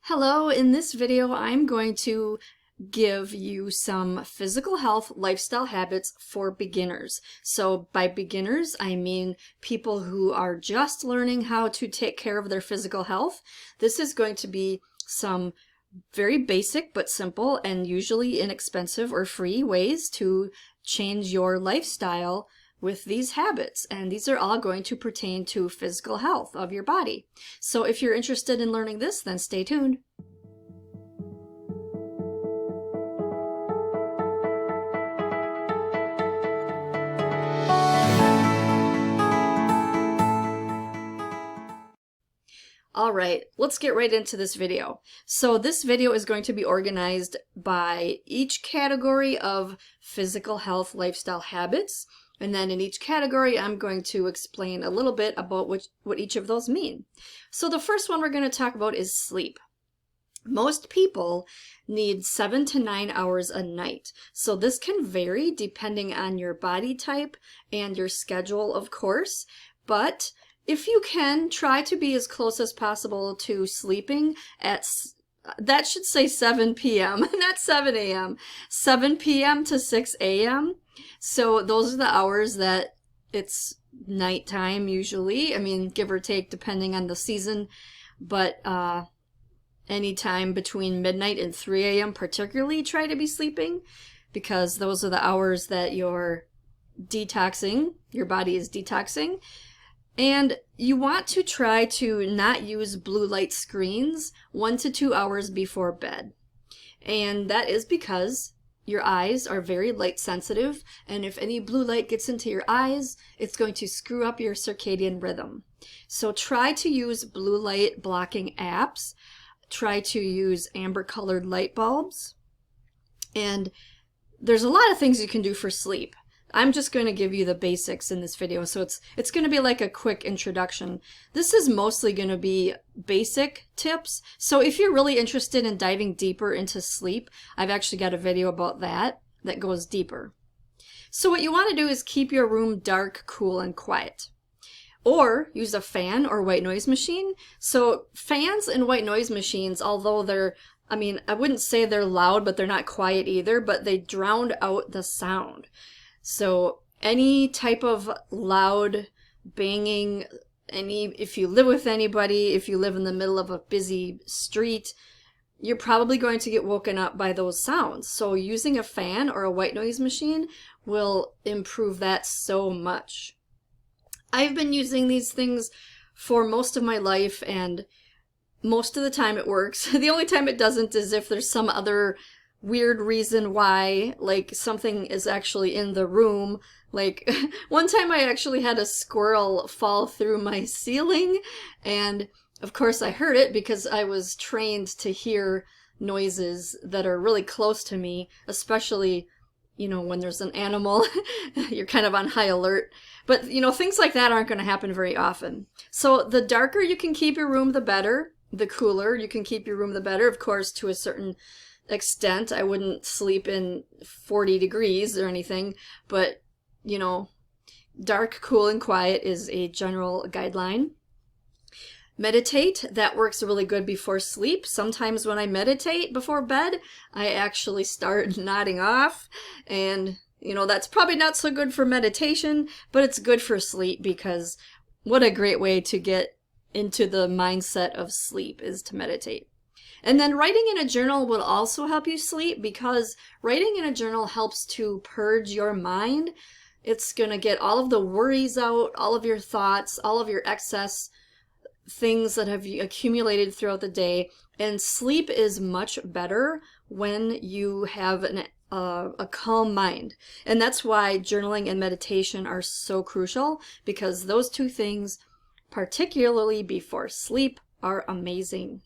Hello, in this video I'm going to give you some physical health lifestyle habits for beginners. So by beginners, I mean people who are just learning how to take care of their physical health. This is going to be some very basic but simple and usually inexpensive or free ways to change your lifestyle with these habits, and these are all going to pertain to physical health of your body. So if you're interested in learning this, then stay tuned. All right, let's get right into this video. So this video is going to be organized by each category of physical health lifestyle habits. And then in each category, I'm going to explain a little bit about what each of those mean. So the first one we're going to talk about is sleep. Most people need 7 to 9 hours a night. So this can vary depending on your body type and your schedule, of course. But if you can, try to be as close as possible to sleeping at, that should say 7 p.m., not 7 a.m., 7 p.m. to 6 a.m. So those are the hours that it's nighttime usually. I mean, give or take depending on the season, but anytime between midnight and 3 a.m. particularly try to be sleeping, because those are the hours that you're detoxing, your body is detoxing. And you want to try to not use blue light screens 1 to 2 hours before bed. And that is because your eyes are very light sensitive, and if any blue light gets into your eyes, it's going to screw up your circadian rhythm. So try to use blue light blocking apps. Try to use amber colored light bulbs. And there's a lot of things you can do for sleep. I'm just going to give you the basics in this video, so it's going to be like a quick introduction. This is mostly going to be basic tips, so if you're really interested in diving deeper into sleep, I've actually got a video about that goes deeper. So what you want to do is keep your room dark, cool, and quiet. Or use a fan or white noise machine. So fans and white noise machines, although they're, I mean, I wouldn't say they're loud, but they're not quiet either, but they drown out the sound. So any type of loud banging, if you live with anybody, if you live in the middle of a busy street, you're probably going to get woken up by those sounds. So using a fan or a white noise machine will improve that so much. I've been using these things for most of my life, and most of the time it works. The only time it doesn't is if there's some other weird reason why, like something is actually in the room. Like one time I actually had a squirrel fall through my ceiling, and of course I heard it because I was trained to hear noises that are really close to me, especially, you know, when there's an animal. You're kind of on high alert. But, you know, things like that aren't going to happen very often. So the darker you can keep your room, the better. The cooler you can keep your room, the better. Of course, to a certain extent. I wouldn't sleep in 40 degrees or anything, but, you know, dark, cool, and quiet is a general guideline. Meditate. That works really good before sleep. Sometimes when I meditate before bed, I actually start nodding off, and, you know, that's probably not so good for meditation, but it's good for sleep, because what a great way to get into the mindset of sleep is to meditate. And then writing in a journal will also help you sleep, because writing in a journal helps to purge your mind. It's going to get all of the worries out, all of your thoughts, all of your excess things that have accumulated throughout the day. And sleep is much better when you have a calm mind. And that's why journaling and meditation are so crucial, because those two things, particularly before sleep, are amazing.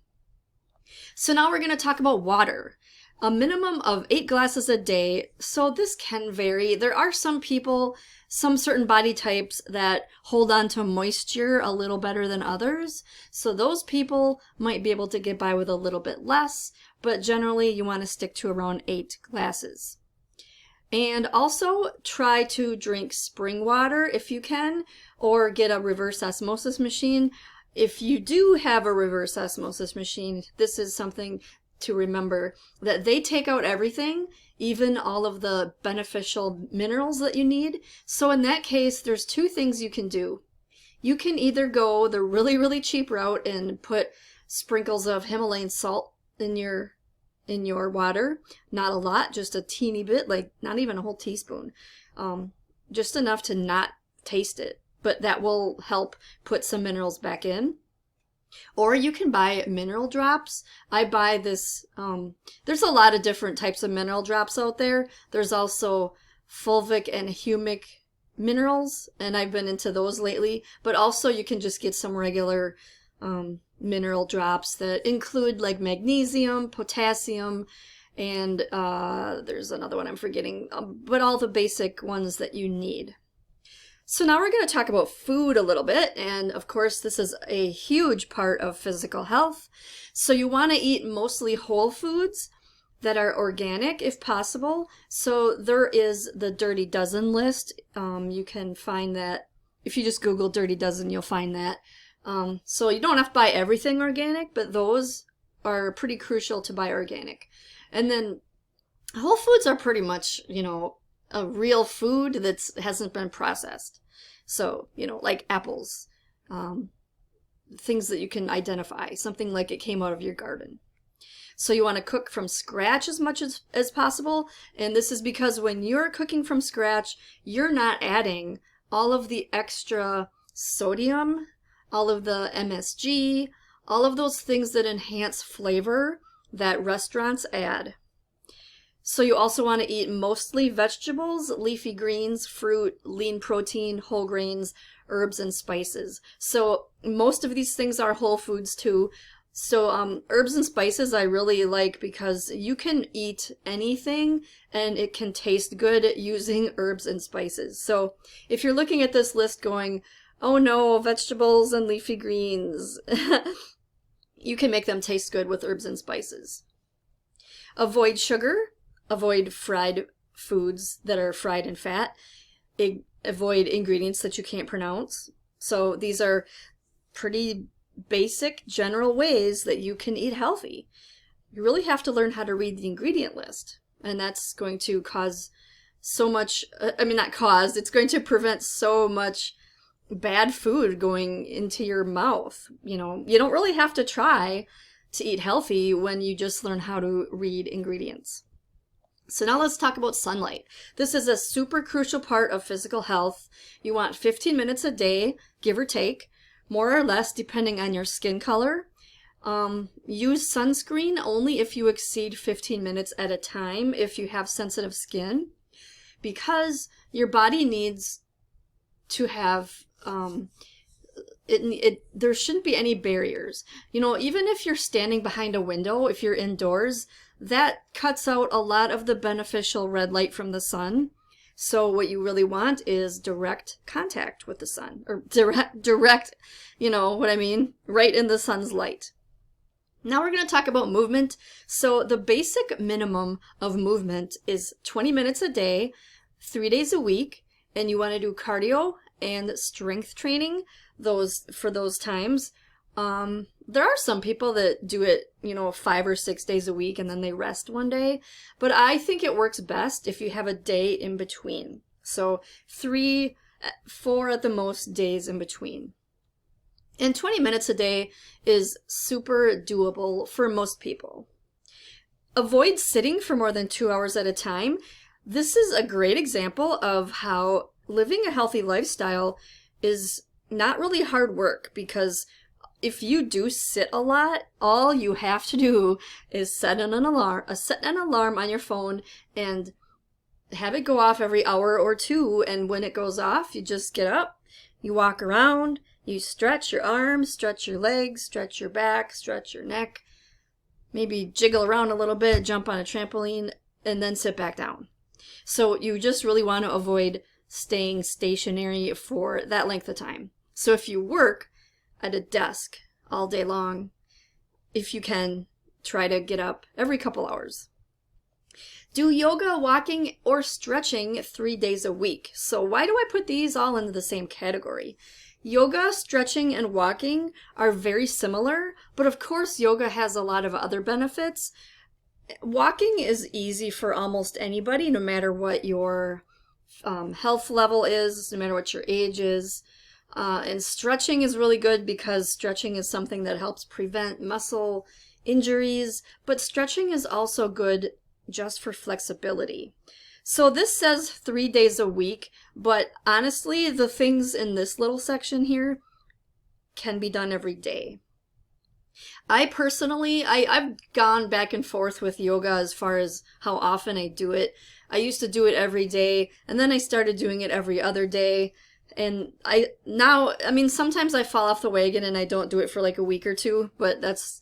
So now we're going to talk about water. A minimum of 8 glasses a day. So this can vary. There are some people, some certain body types that hold on to moisture a little better than others. So those people might be able to get by with a little bit less, but generally you want to stick to around 8 glasses. And also try to drink spring water if you can, or get a reverse osmosis machine. if you do have a reverse osmosis machine, this is something to remember, that they take out everything, even all of the beneficial minerals that you need. So in that case, there's two things you can do. You can either go the really, really cheap route and put sprinkles of Himalayan salt in your water. Not a lot, just a teeny bit, like not even a whole teaspoon. Just enough to not taste it, but that will help put some minerals back in. Or you can buy mineral drops. I buy this, there's a lot of different types of mineral drops out there. There's also fulvic and humic minerals, and I've been into those lately. But also you can just get some regular mineral drops that include like magnesium, potassium, and there's another one I'm forgetting, but all the basic ones that you need. So now we're going to talk about food a little bit, and of course this is a huge part of physical health. So you want to eat mostly whole foods that are organic if possible. So there is the Dirty Dozen list. You can find that if you just Google Dirty Dozen, you'll find that. So you don't have to buy everything organic, but those are pretty crucial to buy organic. And then whole foods are pretty much, you know, a real food that hasn't been processed. So, you know, like apples, things that you can identify, something like it came out of your garden. So you want to cook from scratch as much as possible. And this is because when you're cooking from scratch, you're not adding all of the extra sodium, all of the MSG, all of those things that enhance flavor that restaurants add. So you also want to eat mostly vegetables, leafy greens, fruit, lean protein, whole grains, herbs, and spices. So most of these things are whole foods too. So herbs and spices I really like because you can eat anything and it can taste good using herbs and spices. So if you're looking at this list going, oh no, vegetables and leafy greens, you can make them taste good with herbs and spices. Avoid sugar. Avoid fried foods that are fried in fat. Avoid ingredients that you can't pronounce. So these are pretty basic general ways that you can eat healthy. You really have to learn how to read the ingredient list. And that's going to cause so much, it's going to prevent so much bad food going into your mouth. You know, you don't really have to try to eat healthy when you just learn how to read ingredients. So now let's talk about sunlight. This is a super crucial part of physical health. You want 15 minutes a day, give or take, more or less depending on your skin color. Use sunscreen only if you exceed 15 minutes at a time if you have sensitive skin, because your body needs to have, there shouldn't be any barriers. You know, even if you're standing behind a window, if you're indoors, that cuts out a lot of the beneficial red light from the sun. So what you really want is direct contact with the sun, or direct, you know what I mean, right in the sun's light. Now we're going to talk about movement. So the basic minimum of movement is 20 minutes a day, 3 days a week, and you want to do cardio and strength training for those times. There are some people that do it, 5 or 6 days a week and then they rest one day. But I think it works best if you have a day in between. So 3, 4 at the most days in between. And 20 minutes a day is super doable for most people. Avoid sitting for more than 2 hours at a time. This is a great example of how living a healthy lifestyle is not really hard work, because if you do sit a lot, all you have to do is set an alarm on your phone and have it go off every hour or two. And when it goes off, you just get up, you walk around, you stretch your arms, stretch your legs, stretch your back, stretch your neck, maybe jiggle around a little bit, jump on a trampoline, and then sit back down. So you just really want to avoid staying stationary for that length of time. So if you work at a desk all day long, if you can, try to get up every couple hours. Do yoga, walking, or stretching 3 days a week. So why do I put these all into the same category? Yoga, stretching, and walking are very similar, but of course yoga has a lot of other benefits. Walking is easy for almost anybody, no matter what your health level is, no matter what your age is. And stretching is really good because stretching is something that helps prevent muscle injuries, but stretching is also good just for flexibility. So this says 3 days a week, but honestly, the things in this little section here can be done every day. I personally, I've gone back and forth with yoga as far as how often I do it. I used to do it every day, and then I started doing it every other day. And sometimes I fall off the wagon and I don't do it for like a week or two, but that's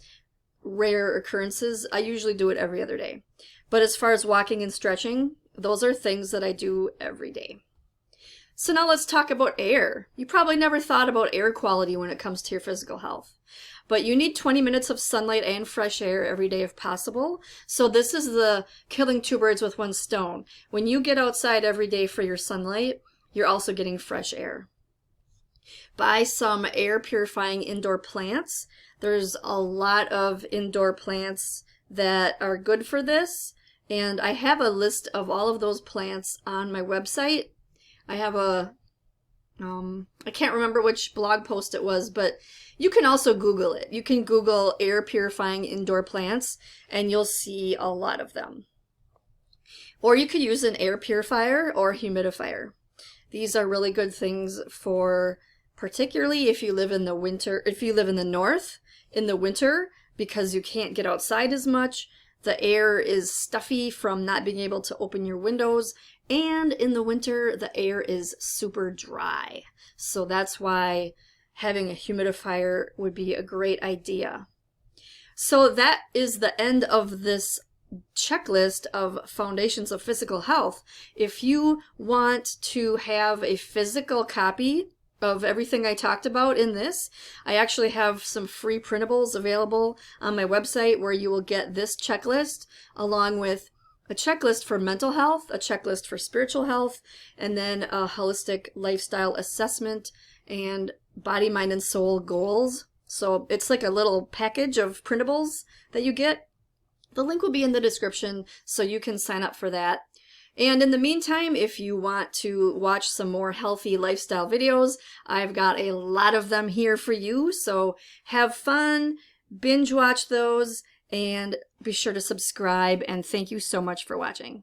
rare occurrences. I usually do it every other day. But as far as walking and stretching, those are things that I do every day. So now let's talk about air. You probably never thought about air quality when it comes to your physical health. But you need 20 minutes of sunlight and fresh air every day if possible. So this is the killing two birds with one stone. When you get outside every day for your sunlight, you're also getting fresh air. Buy some air purifying indoor plants. There's a lot of indoor plants that are good for this. And I have a list of all of those plants on my website. I have I can't remember which blog post it was, but you can also Google it. You can Google air purifying indoor plants and you'll see a lot of them. Or you could use an air purifier or humidifier. These are really good things for, particularly if you live in the winter, if you live in the north in the winter, because you can't get outside as much. The air is stuffy from not being able to open your windows, and in the winter the air is super dry. So that's why having a humidifier would be a great idea. So that is the end of this checklist of foundations of physical health. If you want to have a physical copy of everything I talked about in this, I actually have some free printables available on my website where you will get this checklist along with a checklist for mental health, a checklist for spiritual health, and then a holistic lifestyle assessment and body, mind, and soul goals. So it's like a little package of printables that you get. The link will be in the description so you can sign up for that. And in the meantime, if you want to watch some more healthy lifestyle videos, I've got a lot of them here for you. So have fun, binge watch those, and be sure to subscribe. And thank you so much for watching.